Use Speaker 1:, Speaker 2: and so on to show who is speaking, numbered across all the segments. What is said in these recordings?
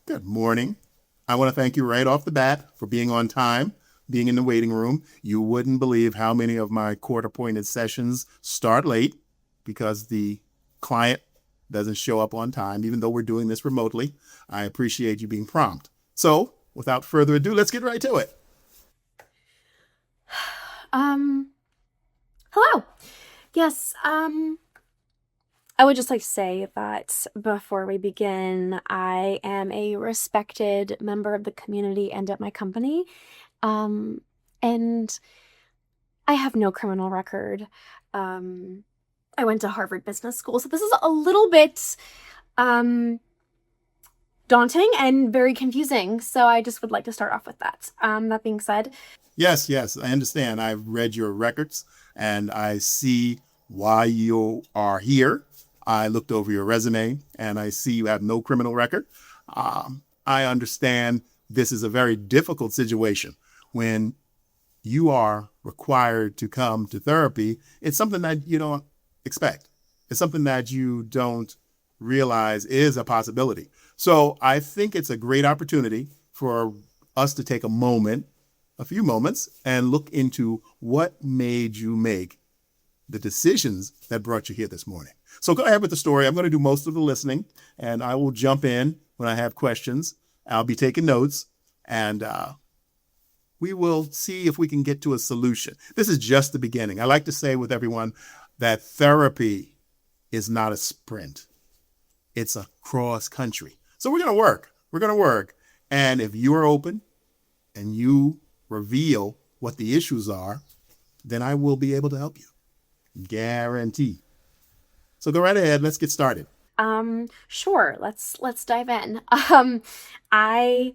Speaker 1: Good morning. I want to thank you right off the bat for being on time, being in the waiting room. You wouldn't believe how many of my court-appointed sessions start late because the client doesn't show up on time, even though we're doing this remotely. I appreciate you being prompt. So, without further ado, let's get right to it.
Speaker 2: Um, Hello. Yes, I would just like to say that before we begin, I am a respected member of the community and at my company. Um, and I have no criminal record. Um, I went to Harvard Business School, so this is a little bit um daunting and very confusing. So I just would like to start off with that. That being said,
Speaker 1: Yes, yes, I understand. I've read your records and I see why you are here. I looked over your resume and I see you have no criminal record. I understand this is a very difficult situation when you are required to come to therapy. It's something that you don't expect. It's something that you don't realize is a possibility. So I think it's a great opportunity for us to take a few moments, and look into what made you make the decisions that brought you here this morning. So go ahead with the story. I'm going to do most of the listening, and I will jump in when I have questions. I'll be taking notes, and we will see if we can get to a solution. This is just the beginning. I like to say with everyone that therapy is not a sprint. It's a cross country. So we're going to work. We're going to work. And if you are open and you reveal what the issues are, then I will be able to help you. Guarantee. So go right ahead. Let's get started.
Speaker 2: sure, let's dive in. I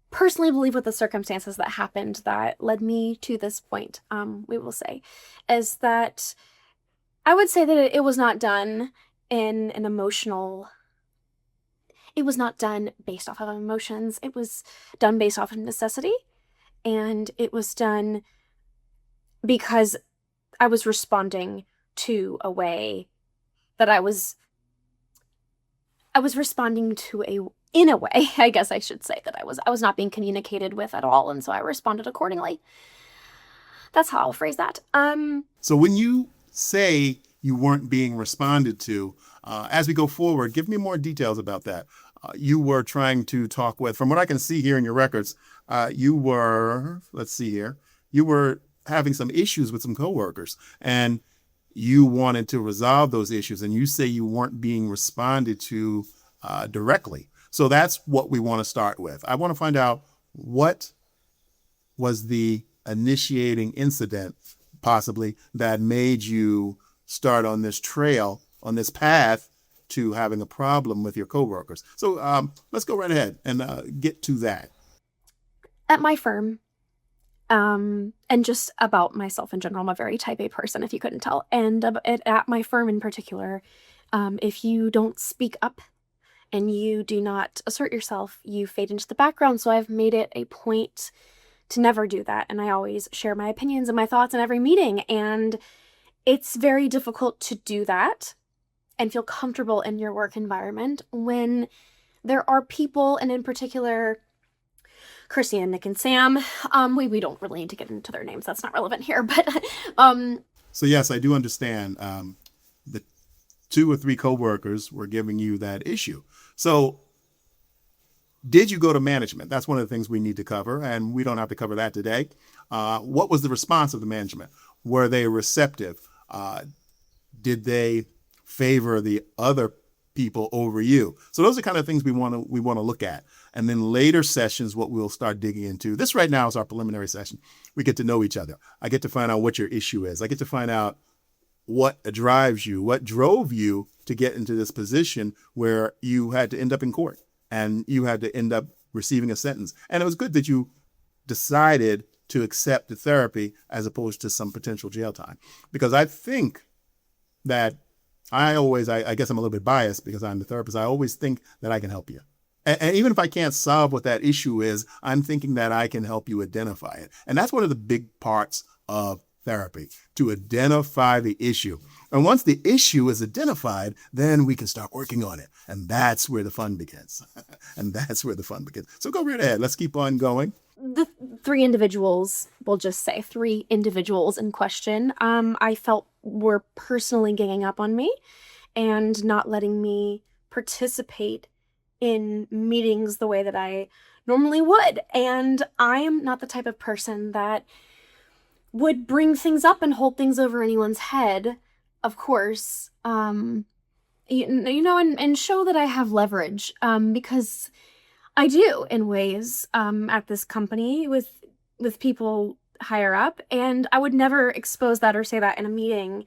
Speaker 2: personally believe with the circumstances that happened that led me to this point, we will say, is that I would say that it was not done in an emotional, it was not done based off of emotions. It was done based off of necessity. And it was done because I was responding to a way that I was responding to a in a way, I guess I should say that I was not being communicated with at all, and so I responded accordingly. That's how I'll phrase that.
Speaker 1: So when you say you weren't being responded to, as we go forward, give me more details about that. You were trying to talk with, from what I can see here in your records, you were, let's see here, you were having some issues with some coworkers, and you wanted to resolve those issues, and you say you weren't being responded to directly. So that's what we want to start with. I want to find out what was the initiating incident, possibly, that made you start on this trail, on this path to having a problem with your coworkers. So let's go right ahead and get to that.
Speaker 2: At my firm, and just about myself in general, I'm a very type A person, if you couldn't tell. And at my firm in particular, if you don't speak up and you do not assert yourself, you fade into the background. So I've made it a point to never do that. And I always share my opinions and my thoughts in every meeting. And it's very difficult to do that and feel comfortable in your work environment when there are people, and in particular, Chrissy and Nick and Sam. We don't really need to get into their names. That's not relevant here. But
Speaker 1: So yes, I do understand the two or three coworkers were giving you that issue. So did you go to management? That's one of the things we need to cover, and we don't have to cover that today. What was the response of the management? Were they receptive? Did they favor the other people over you? So those are kind of things we want to look at. And then later sessions, what we'll start digging into. This right now is our preliminary session. We get to know each other. I get to find out what your issue is. I get to find out what drives you, what drove you to get into this position where you had to end up in court and you had to end up receiving a sentence. And it was good that you decided to accept the therapy as opposed to some potential jail time. Because I think that I guess I'm a little bit biased because I'm the therapist. I always think that I can help you. And even if I can't solve what that issue is, I'm thinking that I can help you identify it. And that's one of the big parts of therapy, to identify the issue. And once the issue is identified, then we can start working on it. And that's where the fun begins. And that's where the fun begins. So go right ahead. Let's keep on going.
Speaker 2: The three individuals, we'll just say three individuals in question, I felt were personally ganging up on me and not letting me participate in meetings the way that I normally would. And I am not the type of person that would bring things up and hold things over anyone's head, of course. And show that I have leverage, because I do in ways, at this company with people higher up, and I would never expose that or say that in a meeting.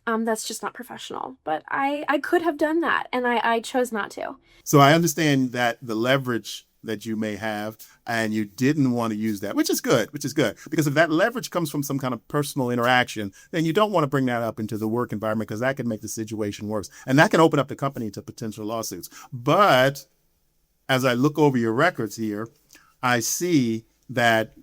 Speaker 2: That's just not professional. But I could have done that, and I chose not to.
Speaker 1: So I understand that the leverage that you may have, and you didn't want to use that, which is good, because if that leverage comes from some kind of personal interaction, then you don't want to bring that up into the work environment, because that can make the situation worse, and that can open up the company to potential lawsuits. But as I look over your records here, I see that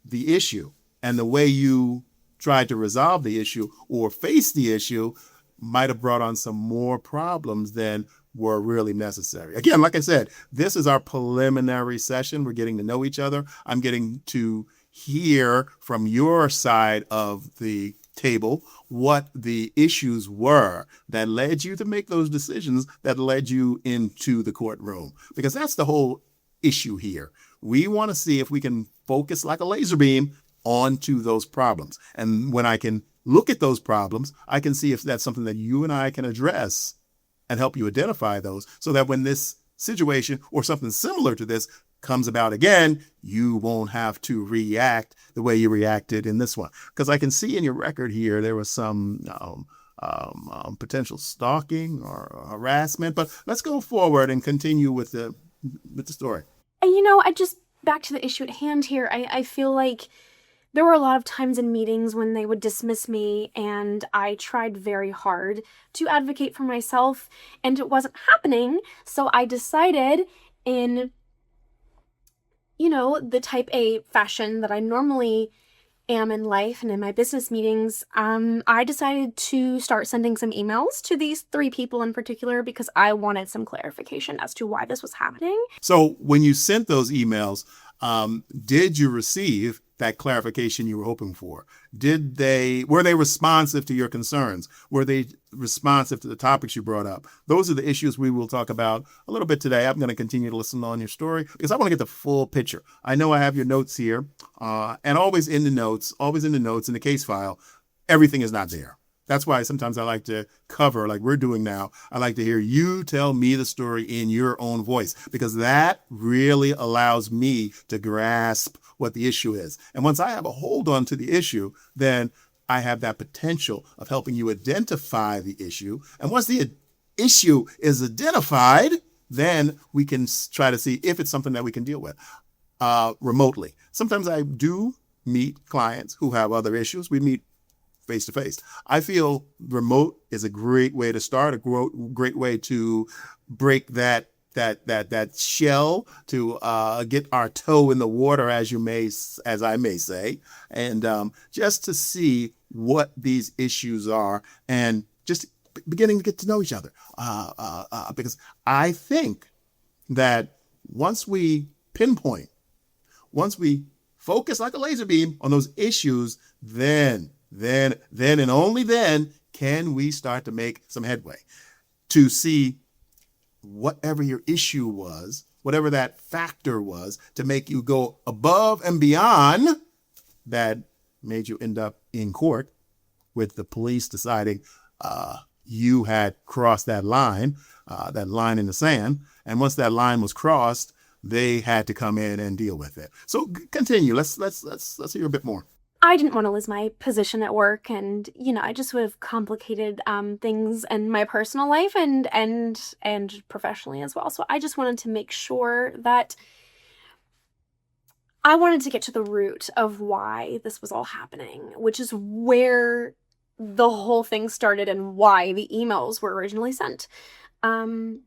Speaker 1: the issue and the way you tried to resolve the issue or face the issue might have brought on some more problems than were really necessary. Again, like I said, this is our preliminary session. We're getting to know each other. I'm getting to hear from your side of the table what the issues were that led you to make those decisions that led you into the courtroom, because that's the whole issue here. We want to see if we can focus like a laser beam onto those problems. And when I can look at those problems, I can see if that's something that you and I can address and help you identify those, so that when this situation or something similar to this comes about again, you won't have to react the way you reacted in this one. Because I can see in your record here, there was some potential stalking or harassment. But let's go forward and continue with the story.
Speaker 2: And I just, back to the issue at hand here, I feel like there were a lot of times in meetings when they would dismiss me, and I tried very hard to advocate for myself, and it wasn't happening. So I decided, in, the type A fashion that I normally am in life and in my business meetings, I decided to start sending some emails to these three people in particular, because I wanted some clarification as to why this was happening.
Speaker 1: So when you sent those emails, did you receive that clarification you were hoping for? Were they responsive to your concerns? Were they responsive to the topics you brought up? Those are the issues we will talk about a little bit today. I'm going to continue to listen on your story, because I want to get the full picture. I know I have your notes here, and always in the notes, in the case file, everything is not there. That's why sometimes I like to cover, like we're doing now. I like to hear you tell me the story in your own voice, because that really allows me to grasp what the issue is. And once I have a hold on to the issue, then I have that potential of helping you identify the issue. And once the issue is identified, then we can try to see if it's something that we can deal with remotely. Sometimes I do meet clients who have other issues. We meet face to face. I feel remote is a great way to start, a great way to break that shell, to get our toe in the water, as I may say, and just to see what these issues are, and just beginning to get to know each other. Because I think that once we pinpoint, once we focus like a laser beam on those issues, then and only then can we start to make some headway to see whatever your issue was, whatever that factor was, to make you go above and beyond that made you end up in court with the police deciding you had crossed that line in the sand. And once that line was crossed, they had to come in and deal with it. So continue. Let's hear a bit more.
Speaker 2: I didn't want to lose my position at work, and I just would have complicated things in my personal life and professionally as well. So I just wanted to make sure that I wanted to get to the root of why this was all happening, which is where the whole thing started and why the emails were originally sent. And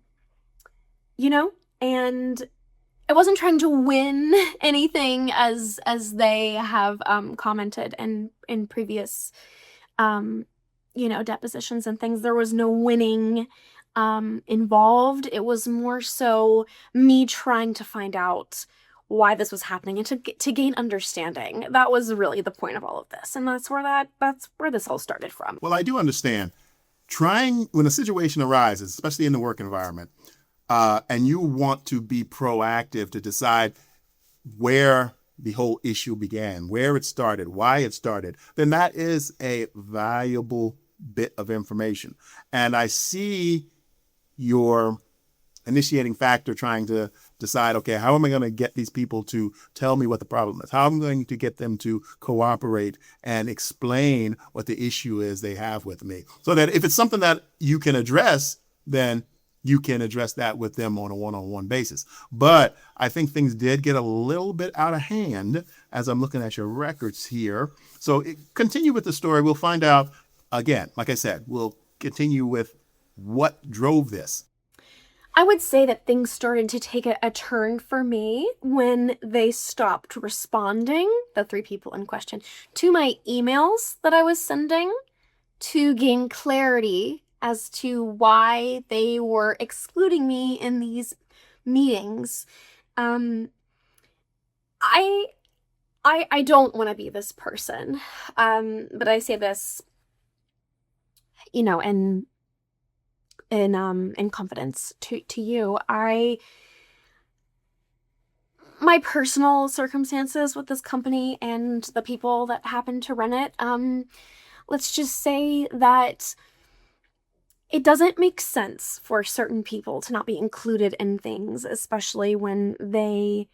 Speaker 2: I wasn't trying to win anything, as they have commented in previous um, depositions and things. There was no winning involved. It was more so me trying to find out why this was happening and to gain understanding. That was really the point of all of this, and that's where this all started from.
Speaker 1: Well, I do understand. Trying when a situation arises, especially in the work environment, and you want to be proactive to decide where the whole issue began, where it started, why it started, then that is a valuable bit of information. And I see your initiating factor trying to decide, okay, how am I going to get these people to tell me what the problem is? How am I going to get them to cooperate and explain what the issue is they have with me? So that if it's something that you can address, then you can address that with them on a one-on-one basis. But I think things did get a little bit out of hand as I'm looking at your records here. So continue with the story. We'll find out again. Like I said, we'll continue with what drove this.
Speaker 2: I would say that things started to take a turn for me when they stopped responding, the three people in question, to my emails that I was sending to gain clarity as to why they were excluding me in these meetings. Um, I I don't want to be this person, but I say this, in in confidence to you. My personal circumstances with this company and the people that happen to run it, let's just say that it doesn't make sense for certain people to not be included in things, especially when they,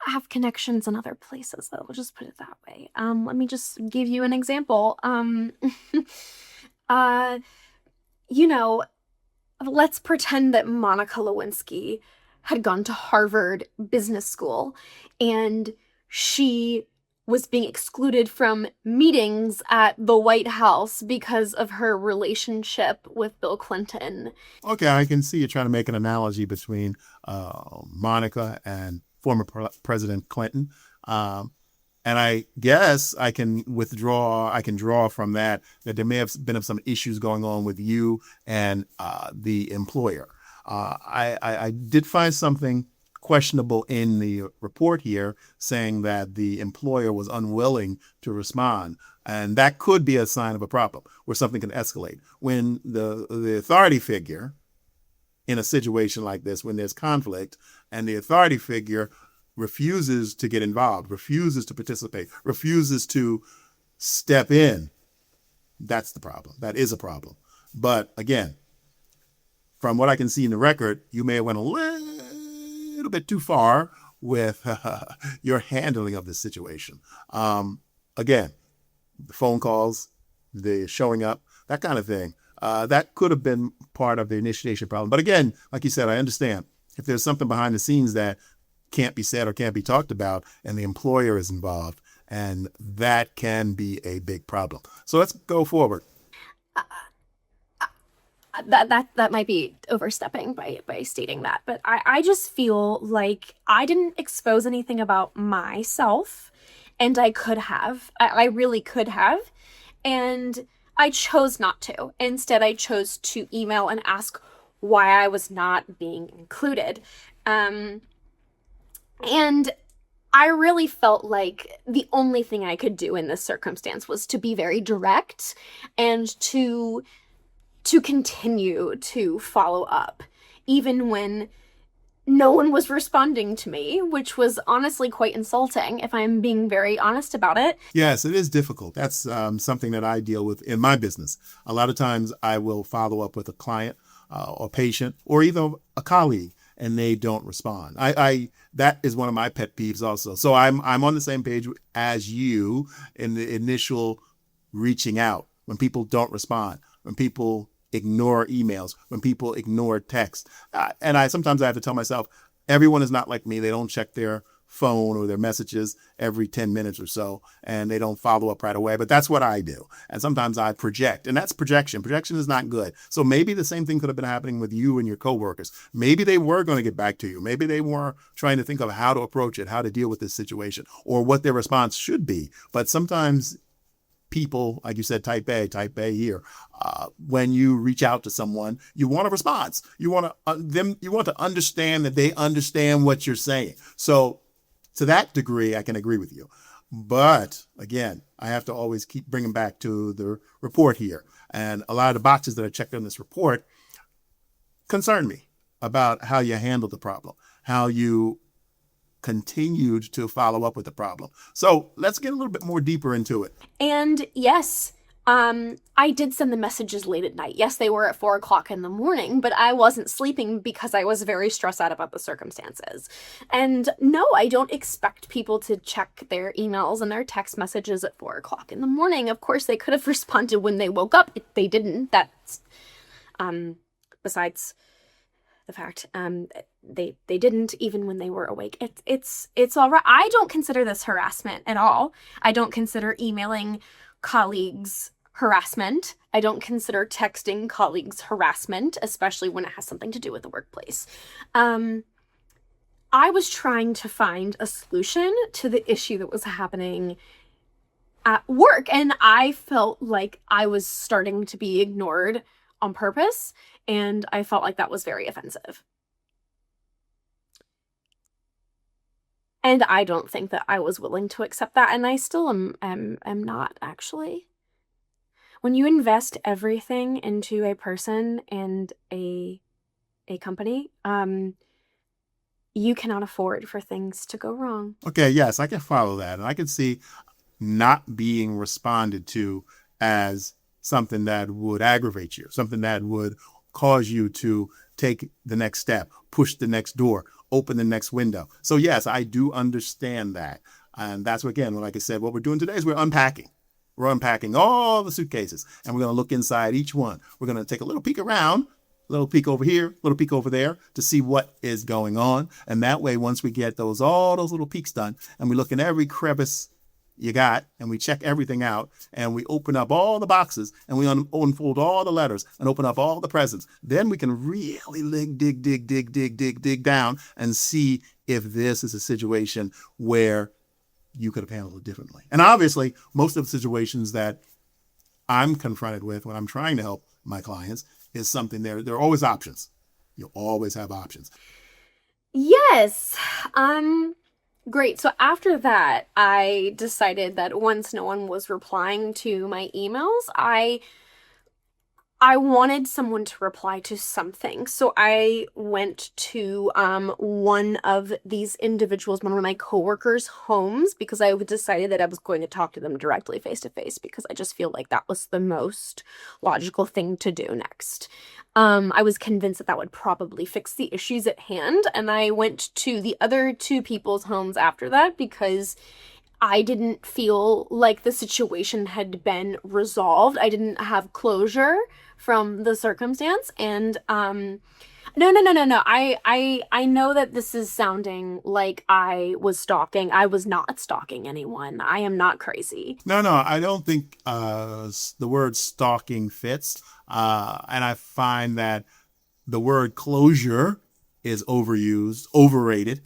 Speaker 2: have connections in other places. Though, we'll just put it that way. Let me just give you an example. Uh, you know, let's pretend that Monica Lewinsky had gone to Harvard Business School and she was being excluded from meetings at the White House because of her relationship with Bill Clinton.
Speaker 1: Okay, I can see you trying to make an analogy between Monica and former President Clinton. Um, and I guess I can draw from that there may have been some issues going on with you and the employer. I did find something questionable in the report here saying that the employer was unwilling to respond. And that could be a sign of a problem where something can escalate. When the authority figure in a situation like this, when there's conflict and the authority figure refuses to get involved, refuses to participate, refuses to step in, that's the problem. That is a problem. But again, from what I can see in the record, you may have went a little bit too far with your handling of this situation. Again, the phone calls, the showing up, that kind of thing. That could have been part of the initiation problem. But again, like you said, I understand if there's something behind the scenes that can't be said or can't be talked about and the employer is involved, and that can be a big problem. So let's go forward.
Speaker 2: That might be overstepping by stating that, but I just feel like I didn't expose anything about myself, and I could have. I really could have, and I chose not to. Instead, I chose to email and ask why I was not being included. And I really felt like the only thing I could do in this circumstance was to be very direct and to continue to follow up, even when no one was responding to me, which was honestly quite insulting, if I'm being very honest about it.
Speaker 1: Yes, it is difficult. That's something that I deal with in my business. A lot of times I will follow up with a client or patient or even a colleague, and they don't respond. I that is one of my pet peeves also. So I'm on the same page as you in the initial reaching out when people don't respond, when people ignore emails, when people ignore text. And sometimes I have to tell myself, everyone is not like me. They don't check their phone or their messages every 10 minutes or so, and they don't follow up right away. But that's what I do. And sometimes I project, and that's projection. Projection is not good. So maybe the same thing could have been happening with you and your coworkers. Maybe they were going to get back to you. Maybe they were trying to think of how to approach it, how to deal with this situation, or what their response should be. But sometimes people, like you said, type A here. When you reach out to someone, you want a response. You want you want to understand that they understand what you're saying. So to that degree, I can agree with you. But again, I have to always keep bringing back to the report here. And a lot of the boxes that I checked on this report concern me about how you handled the problem, how you continued to follow up with the problem. So let's get a little bit more deeper into it.
Speaker 2: And yes, I did send the messages late at night. Yes, they were at 4 o'clock in the morning, but I wasn't sleeping because I was very stressed out about the circumstances. And no, I don't expect people to check their emails and their text messages at 4 o'clock in the morning. Of course, they could have responded when they woke up. If they didn't, that's besides the fact they didn't even when they were awake. It's all right. I don't consider this harassment at all. I don't consider emailing colleagues harassment. I don't consider texting colleagues harassment, especially when it has something to do with the workplace. I was trying to find a solution to the issue that was happening at work, and I felt like I was starting to be ignored on purpose, and I felt like that was very offensive. And I don't think that I was willing to accept that, and I still am not, actually. When you invest everything into a person and a company, you cannot afford for things to go wrong.
Speaker 1: Okay, yes, I can follow that. And I can see not being responded to as something that would aggravate you, something that would cause you to take the next step, push the next door, open the next window. So yes, I do understand that. And that's what, again, like I said, what we're doing today is we're unpacking. We're unpacking all the suitcases, and we're going to look inside each one. We're going to take a little peek around, a little peek over here, a little peek over there to see what is going on. And that way, once we get all those little peeks done, and we look in every crevice you got, and we check everything out, and we open up all the boxes, and we unfold all the letters, and open up all the presents, then we can really dig down and see if this is a situation where you could have handled it differently. And obviously, most of the situations that I'm confronted with when I'm trying to help my clients is something there are always options. You always have options.
Speaker 2: Yes. Great. So after that, I decided that once no one was replying to my emails, I wanted someone to reply to something. So I went to one of these individuals, one of my coworkers' homes, because I decided that I was going to talk to them directly face to face, because I just feel like that was the most logical thing to do next. I was convinced that would probably fix the issues at hand, and I went to the other two people's homes after that because I didn't feel like the situation had been resolved. I didn't have closure from the circumstance, and no. I know that this is sounding like I was stalking. I was not stalking anyone. I am not crazy.
Speaker 1: No, I don't think the word stalking fits. And I find that the word closure is overused, overrated.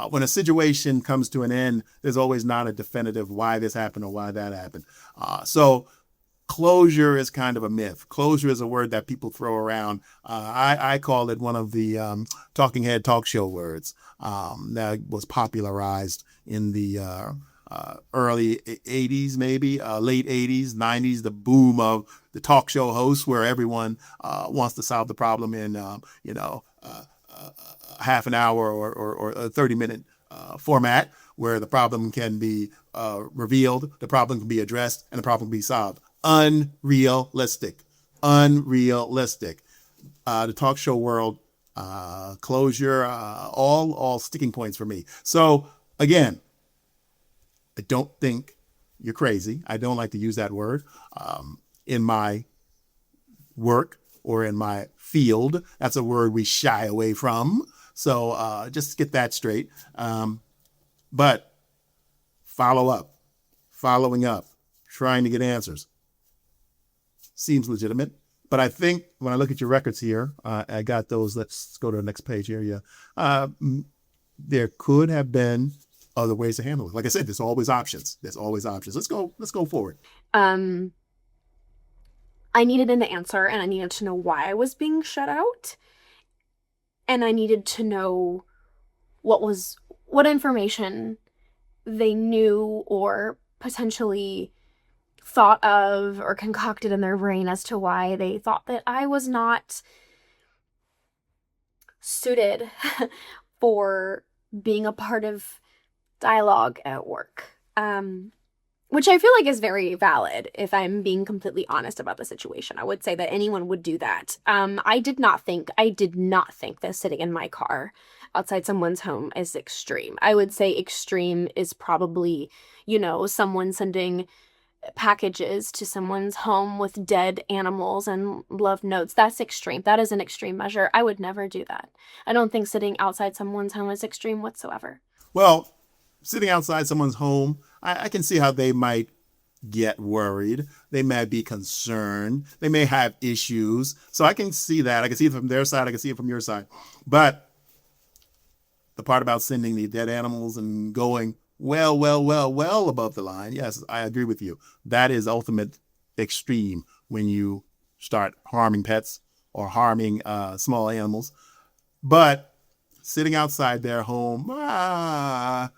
Speaker 1: When a situation comes to an end, there's always not a definitive why this happened or why that happened. So closure is kind of a myth. Closure is a word that people throw around. I call it one of the talking head talk show words that was popularized in the early 80s, maybe late 80s, 90s, the boom of the talk show hosts where everyone wants to solve the problem in, half an hour or a 30-minute format where the problem can be revealed, the problem can be addressed, and the problem can be solved. Unrealistic. The talk show world, closure, all sticking points for me. So again, I don't think you're crazy. I don't like to use that word in my work or in my field. That's a word we shy away from. So just get that straight. But follow up, following up, trying to get answers seems legitimate. But I think when I look at your records here, I got those. Let's go to the next page here. Yeah. Uh, there could have been other ways to handle it. Like I said, there's always options. There's always options. Let's go forward.
Speaker 2: Um, I needed an answer and I needed to know why I was being shut out. And I needed to know what information they knew or potentially thought of or concocted in their brain as to why they thought that I was not suited for being a part of dialogue at work. Which I feel like is very valid if I'm being completely honest about the situation. I would say that anyone would do that. I did not think that sitting in my car outside someone's home is extreme. I would say extreme is probably, someone sending packages to someone's home with dead animals and love notes. That's extreme. That is an extreme measure. I would never do that. I don't think sitting outside someone's home is extreme whatsoever.
Speaker 1: Well, sitting outside someone's home, I can see how they might get worried. They may be concerned. They may have issues. So I can see that. I can see it from their side. I can see it from your side. But the part about sending the dead animals and going well above the line, yes, I agree with you. That is ultimate extreme when you start harming pets or harming small animals. But sitting outside their home, I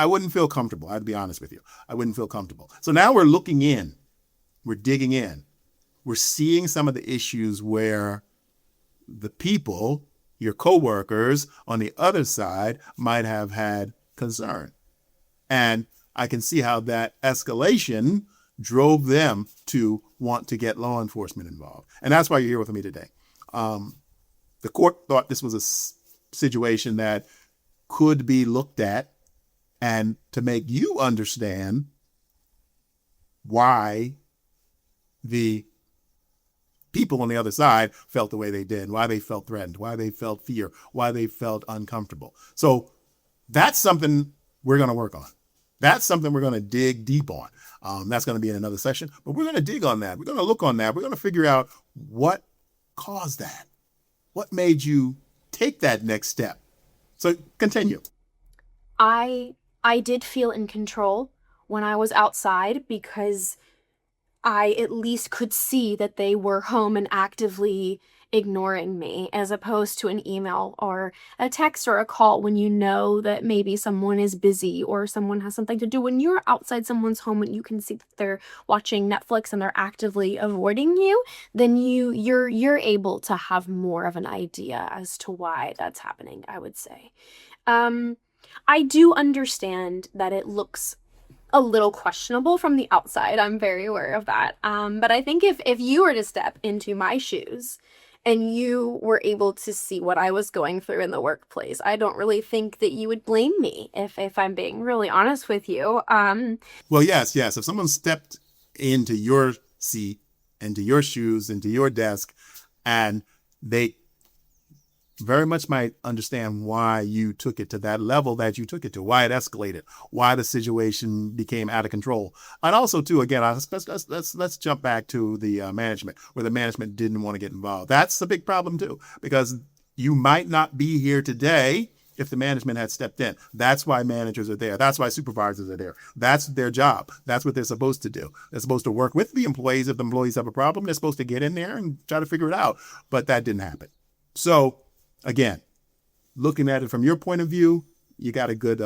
Speaker 1: wouldn't feel comfortable. I'd be honest with you. I wouldn't feel comfortable. So now we're looking in, we're digging in, we're seeing some of the issues where the people, your coworkers on the other side, might have had concern. And I can see how that escalation drove them to want to get law enforcement involved. And that's why you're here with me today. The court thought this was a situation that could be looked at and to make you understand why the people on the other side felt the way they did, why they felt threatened, why they felt fear, why they felt uncomfortable. So that's something we're going to work on. That's something we're going to dig deep on. That's going to be in another session, but we're going to dig on that. We're going to look on that. We're going to figure out what caused that. What made you take that next step? So continue.
Speaker 2: I did feel in control when I was outside because I at least could see that they were home and actively ignoring me, as opposed to an email or a text or a call when you know that maybe someone is busy or someone has something to do. When you're outside someone's home and you can see that they're watching Netflix and they're actively avoiding you, then you're able to have more of an idea as to why that's happening, I would say. Um I do understand that it looks a little questionable from the outside. I'm very aware of that. But I think if you were to step into my shoes and you were able to see what I was going through in the workplace, I don't really think that you would blame me if I'm being really honest with you.
Speaker 1: Well, yes. If someone stepped into your seat, into your shoes, into your desk, and they very much might understand why you took it to that level that you took it to, why it escalated, why the situation became out of control. And also, too, again, let's jump back to the management, where the management didn't want to get involved. That's a big problem, too, because you might not be here today if the management had stepped in. That's why managers are there. That's why supervisors are there. That's their job. That's what they're supposed to do. They're supposed to work with the employees. If the employees have a problem, they're supposed to get in there and try to figure it out. But that didn't happen. So, again, looking at it from your point of view, you got a good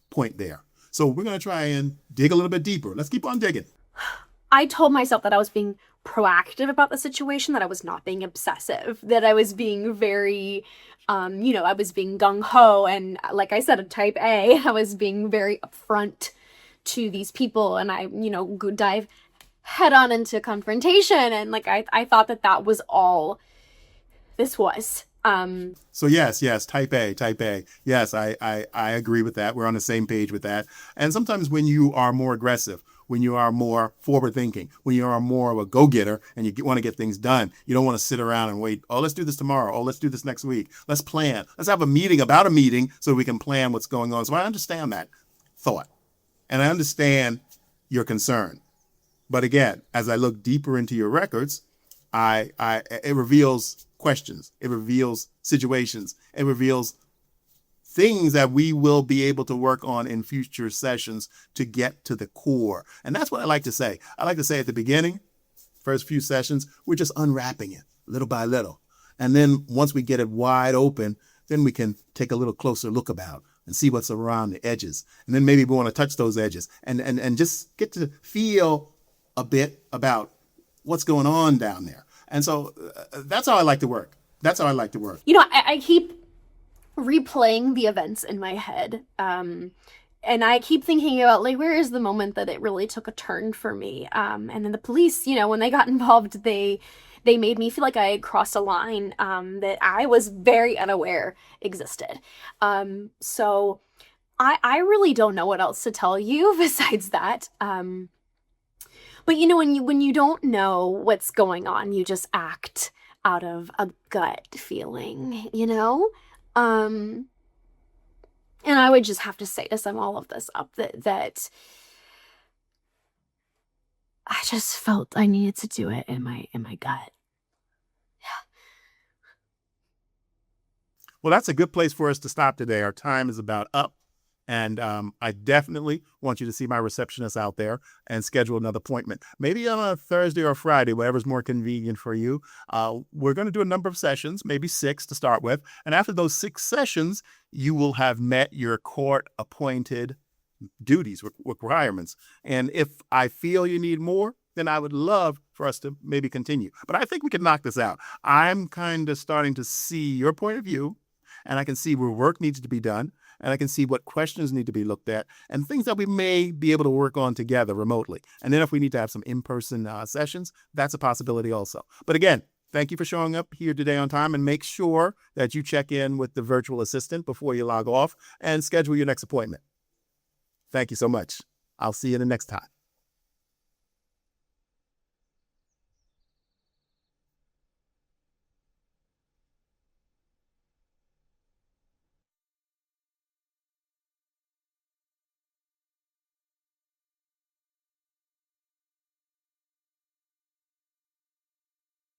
Speaker 1: point there. So we're going to try and dig a little bit deeper. Let's keep on digging.
Speaker 2: I told myself that I was being proactive about the situation, that I was not being obsessive, that I was being very, I was being gung ho. And like I said, a type A, I was being very upfront to these people. And I, dive head on into confrontation. And I thought that was all this was.
Speaker 1: So yes, type A. Yes, I agree with that. We're on the same page with that. And sometimes when you are more aggressive, when you are more forward thinking, when you are more of a go-getter and you want to get things done. You don't want to sit around and wait, oh, let's do this tomorrow. Oh, let's do this next week. Let's plan. Let's have a meeting about a meeting so we can plan what's going on. So I understand that thought and I understand your concern. But again, as I look deeper into your records, it reveals questions. It reveals situations. It reveals things that we will be able to work on in future sessions to get to the core. And that's what I like to say. I like to say at the beginning, first few sessions, we're just unwrapping it little by little. And then once we get it wide open, then we can take a little closer look about and see what's around the edges. And then maybe we want to touch those edges and just get to feel a bit about what's going on down there. And so that's how I like to work. That's how I like to work.
Speaker 2: I keep replaying the events in my head. And I keep thinking about, like, where is the moment that it really took a turn for me? And then the police, when they got involved, they made me feel like I had crossed a line that I was very unaware existed. So I really don't know what else to tell you besides that. But when you don't know what's going on, you just act out of a gut feeling, and I would just have to say to sum all of this up that I just felt I needed to do it in my gut.
Speaker 1: Well, that's a good place for us to stop today. Our time is about up. And I definitely want you to see my receptionist out there and schedule another appointment. Maybe on a Thursday or Friday, whatever's more convenient for you. We're going to do a number of sessions, maybe 6 to start with. And after those 6 sessions, you will have met your court-appointed duties, requirements. And if I feel you need more, then I would love for us to maybe continue. But I think we can knock this out. I'm kind of starting to see your point of view, and I can see where work needs to be done. And I can see what questions need to be looked at and things that we may be able to work on together remotely. And then if we need to have some in-person sessions, that's a possibility also. But again, thank you for showing up here today on time, and make sure that you check in with the virtual assistant before you log off and schedule your next appointment. Thank you so much. I'll see you the next time.